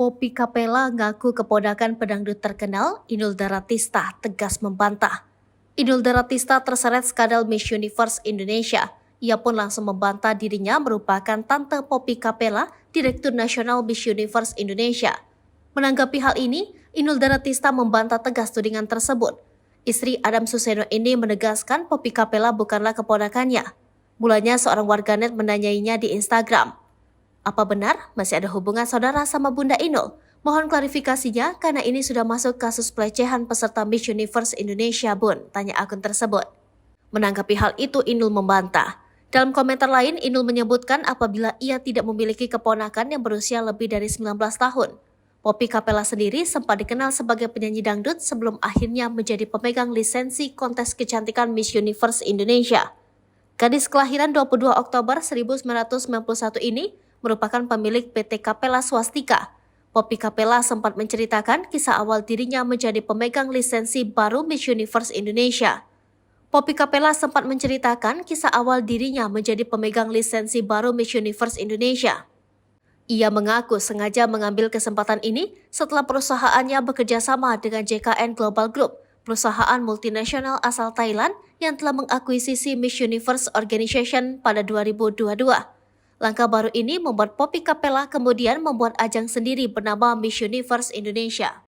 Poppy Capella ngaku keponakan pedangdut terkenal, Inul Daratista tegas membantah. Inul Daratista terseret skandal Miss Universe Indonesia. Ia pun langsung membantah dirinya merupakan Tante Poppy Capella, Direktur Nasional Miss Universe Indonesia. Menanggapi hal ini, Inul Daratista membantah tegas tudingan tersebut. Istri Adam Suseno ini menegaskan Poppy Capella bukanlah keponakannya. Mulanya seorang warganet menanyainya di Instagram. Apa benar masih ada hubungan saudara sama Bunda Inul? Mohon klarifikasinya karena ini sudah masuk kasus pelecehan peserta Miss Universe Indonesia, Bun, tanya akun tersebut. Menanggapi hal itu, Inul membantah. Dalam komentar lain, Inul menyebutkan apabila ia tidak memiliki keponakan yang berusia lebih dari 19 tahun. Poppy Capella sendiri sempat dikenal sebagai penyanyi dangdut sebelum akhirnya menjadi pemegang lisensi kontes kecantikan Miss Universe Indonesia. Gadis kelahiran 22 Oktober 1991 ini merupakan pemilik PT Capella Swastika. Poppy Capella sempat menceritakan kisah awal dirinya menjadi pemegang lisensi baru Miss Universe Indonesia. Poppy Capella sempat menceritakan kisah awal dirinya menjadi pemegang lisensi baru Miss Universe Indonesia. Ia mengaku sengaja mengambil kesempatan ini setelah perusahaannya bekerja sama dengan JKN Global Group, perusahaan multinasional asal Thailand yang telah mengakuisisi Miss Universe Organization pada 2022. Langkah baru ini membuat Poppy Capella kemudian membuat ajang sendiri bernama Miss Universe Indonesia.